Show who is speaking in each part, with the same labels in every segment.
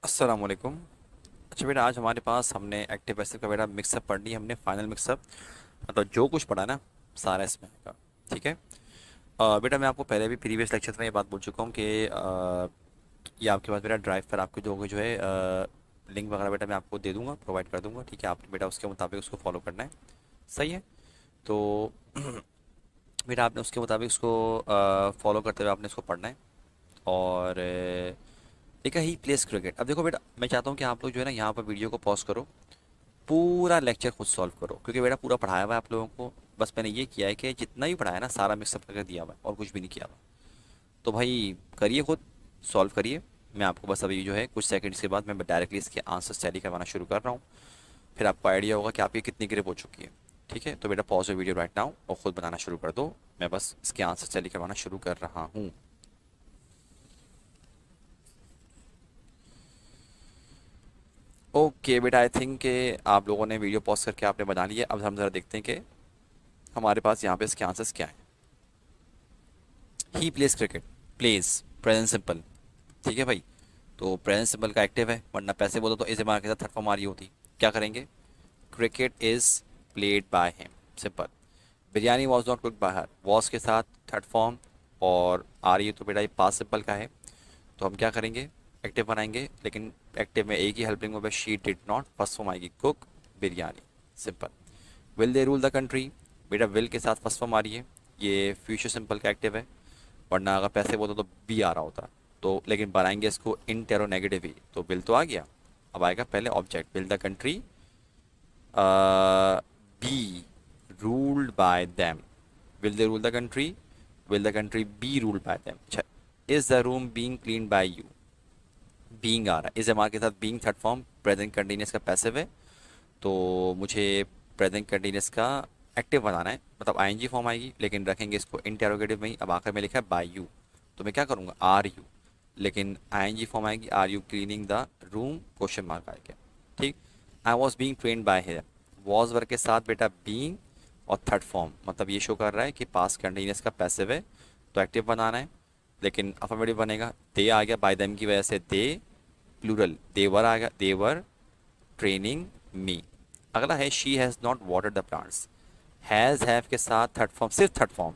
Speaker 1: अस्सलाम वालेकुम। अच्छा बेटा, आज हमारे पास हमने एक्टिव पैसिव का बेटा मिक्सअप पढ़ लिया हमने, फाइनल मिक्सअप। मतलब जो कुछ पढ़ा ना, सारा इसमें आएगा। ठीक है। बेटा मैं आपको पहले भी प्रीवियस लेक्चर में ये बात बोल चुका हूँ कि ये आपके पास बेटा ड्राइव पर आपको जो है लिंक वगैरह बेटा मैं आपको दे दूंगा, प्रोवाइड कर दूंगा। ठीक है, आपने बेटा उसके मुताबिक उसको फॉलो करना है। सही है। तो बेटा आपने उसके मुताबिक उसको फॉलो करते हुए आपने उसको पढ़ना है। और देखा ही प्लेस क्रिकेट। अब देखो बेटा, मैं चाहता हूँ कि आप लोग जो है ना यहाँ पर वीडियो को पॉज करो, पूरा लेक्चर खुद सॉल्व करो, क्योंकि बेटा पूरा पढ़ाया हुआ है आप लोगों को। बस मैंने ये किया है कि जितना भी पढ़ाया ना सारा मिक्सअप करके दिया हुआ है और कुछ भी नहीं किया हुआ। तो भाई करिए खुद, सॉल्व करिए। मैं आपको बस अभी जो है कुछ सेकंड्स के बाद मैं डायरेक्टली इसके आंसर्स टैली करवाना शुरू कर रहा हूँ। फिर आपको आइडिया होगा कि आपकी कितनी ग्रिप हो चुकी है। ठीक है, तो बेटा पॉज वीडियो राइट नाउ और खुद बनाना शुरू कर दो। मैं बस इसके आंसर्स टैली करवाना शुरू कर रहा हूँ। ओके बेटा, आई थिंक कि आप लोगों ने वीडियो पॉज करके आपने बना लिया। अब हम ज़रा देखते हैं कि हमारे पास यहाँ पे इसके आंसर्स क्या हैं। He plays cricket, plays present simple. ठीक है भाई। तो प्रेजेंट सिंपल का एक्टिव है, वरना पैसे बोलो तो इस दिमाग के साथ थर्ड फॉर्म आ रही होती। क्या करेंगे? Cricket is played by him, simple. Biryani was not cook bye her, was के साथ थर्ड फॉर्म और आ रही है, तो बेटा ये पास सिंपल का है। तो हम क्या करेंगे? एक्टिव बनाएंगे, लेकिन एक्टिव में एक ही हेल्पिंग वर्ब है, she did not. First form आएगी cook biryani, simple. Will they rule the country, बेटा विल के साथ फर्स्ट फॉर्म आ रही है, ये फ्यूचर सिंपल का एक्टिव है। वरना अगर पैसे बोलते तो बी आ रहा होता। तो लेकिन बनाएंगे इसको इंटेरोनेगेटिव ही, तो विल तो आ गया। अब आएगा पहले object, will the country be ruled by them. Will they rule the country, will the country be ruled by them. अच्छा, is the room being clean by you, being आ रहा है, इस एम आर के साथ being third form, present continuous का passive है। तो मुझे प्रेजेंट कंटिन्यूस का एक्टिव बनाना है, मतलब आईएनजी फॉर्म आएगी, लेकिन रखेंगे इसको इंटेरोगेटिव में ही। अब आखिर में लिखा है बाय यू, तो मैं क्या करूँगा? आर यू, लेकिन आईएनजी फॉर्म आएगी, are you cleaning the room, question mark आएगा। ठीक। I was being trained by him, was work के साथ बेटा बीइंग और थर्ड फॉर्म, मतलब ये शो कर रहा है कि पास कंटिन्यूस का पैसिव है, तो एक्टिव बनाना है। लेकिन अफर्मेटिव बनेगा, दे आ गया बाय देम की वजह से, दे प्लूरल, देवर आ गया, देवर ट्रेनिंग मी। अगला है she has not watered the plants, has have के साथ थर्ड फॉर्म, सिर्फ थर्ड फॉर्म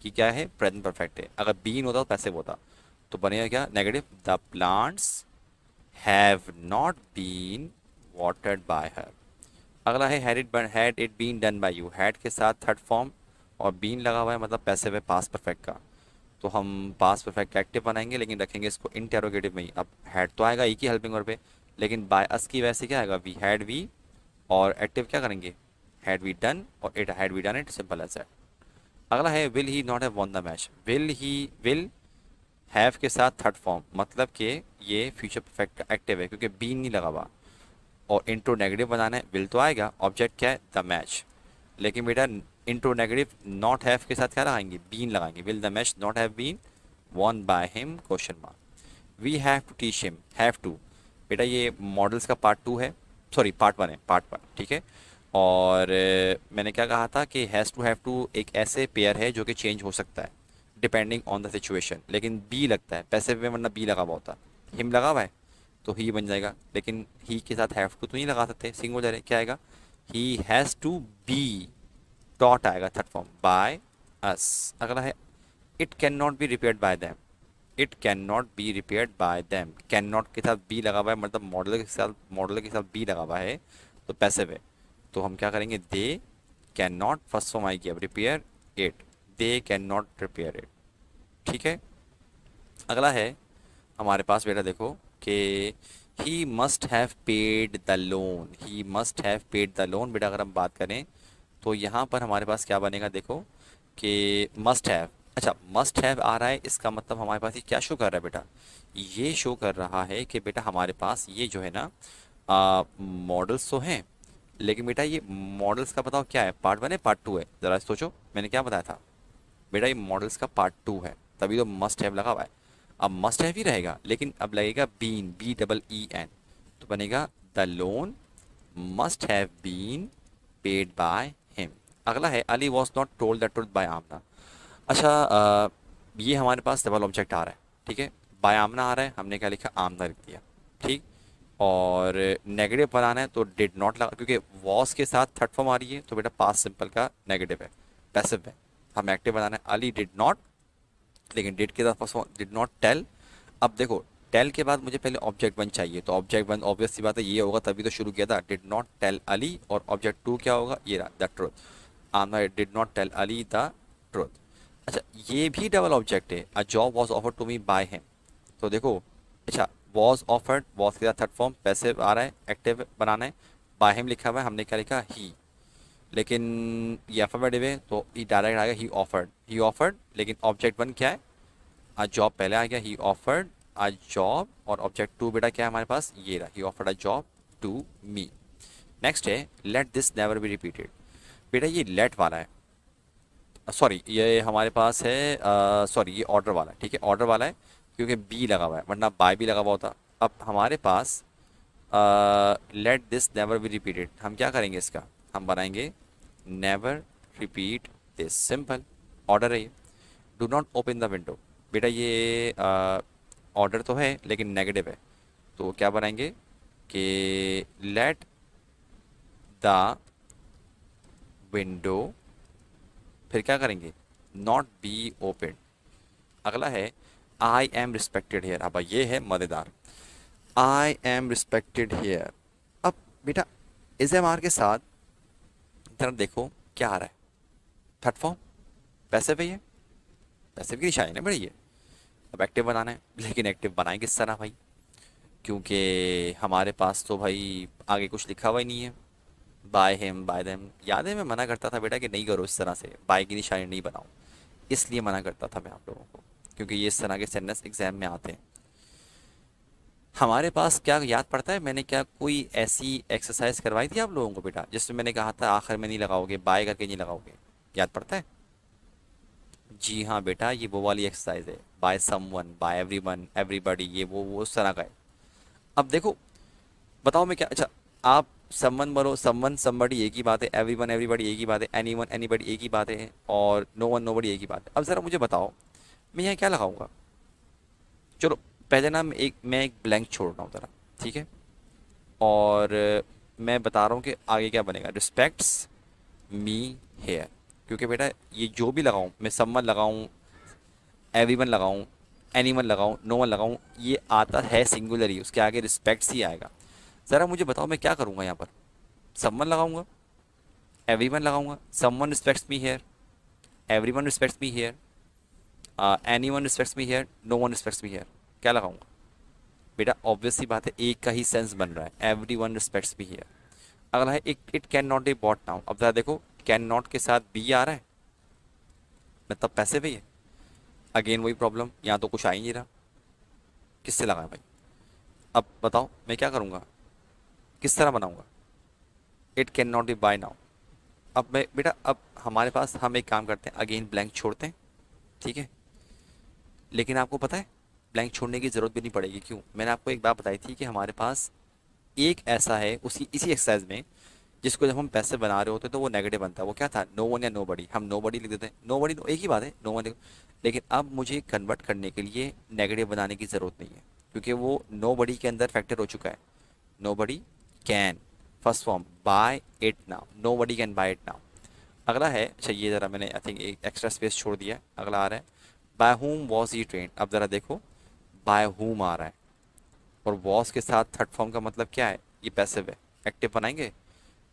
Speaker 1: की क्या है? प्रेजेंट परफेक्ट है। अगर बीन होता तो पैसिव होता, तो बनेगा क्या? Negative, the plants have not been watered by her. अगला है had it been done by you, had के साथ थर्ड फॉर्म और बीन लगा हुआ है, मतलब पैसिव है पास परफेक्ट का। तो हम पास परफेक्ट का एक्टिव बनाएंगे, लेकिन रखेंगे इसको इंटेरोगेटिव में ही। अब हैड तो आएगा एक ही हेल्पिंग वर्ब पे, लेकिन बाय अस की वजह से क्या आएगा? वी हैड, वी, और एक्टिव क्या करेंगे? हैड वी डन, और it had we done it, simple as that. अगला है will he not have won the match, will have के साथ थर्ड फॉर्म, मतलब कि ये फ्यूचर परफेक्ट एक्टिव है क्योंकि बी नहीं लगा हुआ। और इंट्रो नेगेटिव बनाना है, विल तो आएगा, ऑब्जेक्ट क्या है? The match. लेकिन बेटा इंट्रो नेगेटिव नॉट हैव के साथ क्या लगाएंगे? बीन लगाएंगे, will the match not have been won by him, question mark. We have to teach him, have to, बेटा ये मॉडल्स का पार्ट टू है, सॉरी पार्ट वन है, पार्ट वन। ठीक है। और मैंने क्या कहा था कि हैज़ टू हैव टू एक ऐसे पेयर है जो कि चेंज हो सकता है डिपेंडिंग ऑन द सिचुएशन, लेकिन बी लगता है पैसिव में, वरना बी लगा हुआ होता। हिम लगा हुआ है तो ही बन जाएगा, लेकिन ही के साथ हैव टू तो नहीं लगा सकते, सिंगुलर है, क्या आएगा? He has to be, dot आएगा थर्ड फॉर्म, बाय अस। अगला है it can not be repaired by them, it can not be repaired by them, can not के साथ बी लगा हुआ है, मतलब मॉडल के साथ बी लगा हुआ है, तो पैसिव है। तो हम क्या करेंगे? They can not, first form आएगी अब repair it, they can not repair it. ठीक है। अगला है हमारे पास बेटा, देखो कि he must have paid the loan, he must have paid the loan. बेटा अगर हम बात करें तो यहाँ पर हमारे पास क्या बनेगा? देखो कि मस्ट हैव, अच्छा मस्ट हैव आ रहा है, इसका मतलब हमारे पास ये क्या शो कर रहा है बेटा? ये शो कर रहा है कि बेटा हमारे पास ये जो है ना मॉडल्स तो हैं, लेकिन बेटा ये मॉडल्स का बताओ क्या है? पार्ट वन है पार्ट टू है? ज़रा सोचो, मैंने क्या बताया था बेटा? ये मॉडल्स का पार्ट टू है, तभी तो मस्ट हैव लगा हुआ है। अब मस्ट हैव ही रहेगा, लेकिन अब लगेगा been, B double E N, तो बनेगा the loan must have been paid by him. अगला है Ali was not told the truth by Amna. अच्छा ये हमारे पास डबल ऑब्जेक्ट आ रहा है, ठीक है, बाय आमना आ रहा है, हमने क्या लिखा? आमना लिख दिया। ठीक। और नेगेटिव बनाना है तो डिड नॉट लगा, क्योंकि वॉस के साथ थर्ड फॉर्म आ रही है तो बेटा पास्ट सिंपल का नेगेटिव है, पैसिव है। हम एक्टिव बनाना है, अली डिड नॉट, लेकिन डिड के साथ first form did not tell. अब देखो टेल के बाद मुझे पहले ऑब्जेक्ट वन चाहिए, तो ऑब्जेक्ट वन ऑब्वियस सी बात है ये होगा, तभी तो शुरू किया था, डिड नॉट टेल अली, और ऑब्जेक्ट टू क्या होगा, ये रहा the truth. Amna did not tell Ali the truth. अच्छा ये भी डबल ऑब्जेक्ट है, a job was offered to me by him. तो देखो अच्छा वॉज ऑफर्ड, वॉज के साथ थर्ड फॉर्म पैसिव आ रहा है, एक्टिव बनाना है, बाय हिम लिखा हुआ है, हमने क्या लिखा ही, लेकिन ये अफर्मेटिव है तो ये डायरेक्ट आ गया ही ऑफर्ड, लेकिन ऑब्जेक्ट वन क्या है, अ जॉब पहले आ गया, ही ऑफर्ड अ जॉब, और ऑब्जेक्ट टू बेटा क्या है हमारे पास, ये रहा he offered a job to me. Next है let this never be repeated. बेटा ये लेट वाला है, सॉरी ये हमारे पास है, सॉरी ये ऑर्डर वाला है, ठीक है ऑर्डर वाला है, क्योंकि बी लगा हुआ है, वरना बाय भी लगा हुआ होता। अब हमारे पास let this never be repeated, हम क्या करेंगे इसका, हम बनाएंगे never repeat this, simple order है ये। Do not open the window, बेटा ये ऑर्डर तो है लेकिन नेगेटिव है, तो क्या बनाएंगे कि लेट द विंडो, फिर क्या करेंगे नॉट बी ओपन। अगला है आई एम रिस्पेक्टेड हेयर, अब ये है मज़ेदार, आई एम रिस्पेक्टेड हेयर। अब बेटा इस एम आर के साथ तरफ देखो क्या आ रहा है, थर्ड फॉर्म पैसिव है, ये पैसिव की निशानी ना बड़ी है। अब एक्टिव बनाना है, लेकिन एक्टिव बनाएं किस तरह भाई, क्योंकि हमारे पास तो भाई आगे कुछ लिखा हुआ ही नहीं है, बाय हिम बाय देम। याद है मैं मना करता था बेटा कि नहीं करो इस तरह से, बाय की निशानी नहीं बनाओ, इसलिए मना करता था मैं आप लोगों को, क्योंकि ये इस तरह के सेंटेंस एग्जाम में आते हैं। हमारे पास क्या याद पड़ता है, मैंने क्या कोई ऐसी एक्सरसाइज करवाई थी आप लोगों को बेटा जिसमें मैंने कहा था आखिर में नहीं लगाओगे, बाय करके नहीं लगाओगे, याद पड़ता है? जी हाँ बेटा ये वो वाली एक्सरसाइज है, by someone by everyone everybody, ये वो उस तरह का है। अब देखो बताओ मैं क्या, अच्छा आप समवन बोलो, समवन समबडी एक ही बात है, एवरीवन एवरीबॉडी एक ही बात है, एनीवन एनीबॉडी एक ही बात है, और नो वन नोबडी एक ही बात है। अब ज़रा मुझे बताओ मैं यहाँ क्या लगाऊंगा, चलो पहले ना मैं एक ब्लैंक छोड़ रहा हूँ ज़रा, ठीक है, और मैं बता रहा हूँ कि आगे क्या बनेगा, रिस्पेक्ट्स मी हेयर, क्योंकि बेटा ये जो भी लगाऊं, मैं समवन लगाऊं, एवरीवन लगाऊं, एनीवन लगाऊं, नो वन लगाऊं, ये आता है सिंगुलर ही, उसके आगे रिस्पेक्ट्स ही आएगा। ज़रा मुझे बताओ मैं क्या करूँगा यहाँ पर, समवन लगाऊंगा, एवरीवन लगाऊंगा, someone respects me here, everyone respects me here, anyone respects me here, no one respects me here, क्या लगाऊंगा बेटा, ऑब्वियस सी बात है एक का ही सेंस बन रहा है, every one respects me here. अगला है it can not be bought now. अब जरा देखो कैन नॉट के साथ बी आ रहा है, मतलब पैसे भी है, अगेन वही प्रॉब्लम, यहाँ तो कुछ आ ही नहीं रहा, किससे लगाए भाई। अब बताओ मैं क्या करूँगा, किस तरह बनाऊँगा, it can not be buy now. अब मैं बेटा अब हमारे पास हम एक काम करते हैं, अगेन ब्लैंक छोड़ते हैं, ठीक है, लेकिन आपको पता है ब्लैंक छोड़ने की ज़रूरत भी नहीं पड़ेगी, क्यों, मैंने आपको एक बात बताई थी कि हमारे पास एक ऐसा है उसी इसी एक्सरसाइज में, जिसको जब हम पैसे बना रहे होते तो वो नेगेटिव बनता है, वो क्या था, नो वन या नो बडी, हम नो बडी लिख देते हैं, नो बडी एक ही बात है, नो वन, लेकिन अब मुझे कन्वर्ट करने के लिए नेगेटिव बनाने की ज़रूरत नहीं है, क्योंकि वो नो बडी के अंदर फैक्टर हो चुका है, nobody can, first form buy it now, nobody can buy it now. अगला है, अच्छा ये ज़रा मैंने आई थिंक एक एक्स्ट्रा स्पेस छोड़ दिया है, अगला आ रहा है by whom was he train. अब ज़रा देखो बाय हुम आ रहा है, और वॉज के साथ थर्ड फॉर्म का मतलब क्या है, ये पैसिव है, एक्टिव बनाएंगे,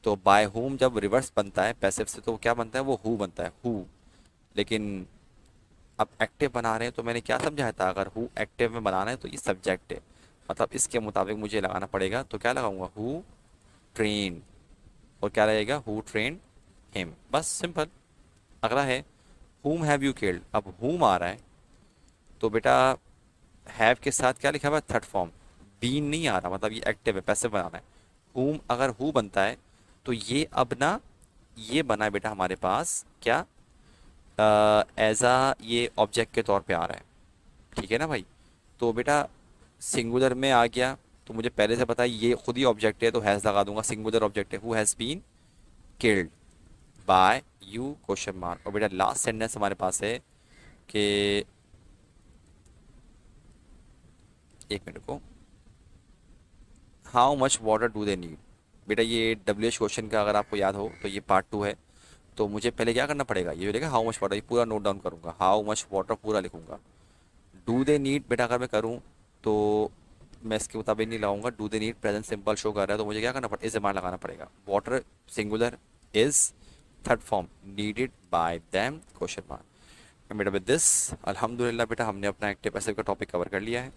Speaker 1: तो बाय हुम जब रिवर्स बनता है पैसिव से तो क्या बनता है, वो हु बनता है, हु, लेकिन अब एक्टिव बना रहे हैं तो मैंने क्या समझाया था, अगर हु एक्टिव में बनाना है तो ये सब्जेक्ट है, मतलब इसके मुताबिक मुझे लगाना पड़ेगा, तो क्या लगाऊंगा, हु ट्रेन, और क्या रहेगा, हु ट्रेन हिम, बस सिंपल। अगला है हुम हैव यू किल्ड। अब हुम आ रहा है तो बेटा हैव के साथ क्या लिखा हुआ है, थर्ड फॉर्म, बीन नहीं आ रहा, मतलब ये एक्टिव है, पैसिव बनाना है। हुम अगर हु बनता है तो ये अब ना ये बना है बेटा हमारे पास क्या, एज आ ये ऑब्जेक्ट के तौर पे आ रहा है, ठीक है ना भाई, तो बेटा सिंगुलर में आ गया, तो मुझे पहले से पता है ये खुद ही ऑब्जेक्ट है, तो हैज़ लगा दूंगा, सिंगुलर ऑब्जेक्ट है, who has been killed by you question mark. और बेटा लास्ट सेंटेंस हमारे पास है कि, एक मिनट को, how much water do they need. बेटा ये WH क्वेश्चन का अगर आपको याद हो तो ये पार्ट 2 है। तो मुझे पहले क्या करना पड़ेगा, ये लिखा हाउ मच वाटर, ये पूरा नोट डाउन करूंगा, हाउ मच वाटर पूरा लिखूंगा। डू दे नीड बेटा अगर मैं करूँ तो मैं इसके मुताबिक नहीं लाऊंगा, do they need present simple show कर रहा है तो मुझे क्या करना पड़ेगा, इस जमान लगाना पड़ेगा। Water singular, is third form, needed bye them question mark. बेटा विद दिस अल्हम्दुलिल्लाह बेटा हमने अपना एक्टिव पैसिव का टॉपिक कवर कर लिया है।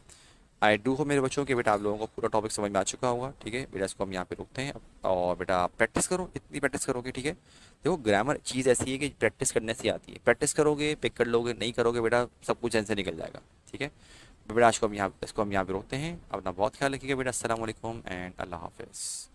Speaker 1: आई डू हो मेरे बच्चों के बेटा आप लोगों को पूरा टॉपिक समझ में आ चुका होगा। ठीक है बेटा इसको हम यहाँ पे रोकते हैं और बेटा आप प्रैक्टिस करो, इतनी प्रैक्टिस करोगे। ठीक है देखो ग्रामर चीज़ ऐसी है कि प्रैक्टिस करने से आती है, प्रैक्टिस करोगे पिक कर लोगे, नहीं करोगे बेटा सब कुछ ऐसे निकल जाएगा। ठीक है बेटा आज को हम यहाँ इसको हम यहाँ पे रोकते हैं। अपना बहुत ख्याल रखिएगा बेटा। अस्सलाम वालेकुम एंड अल्लाह हाफिज़।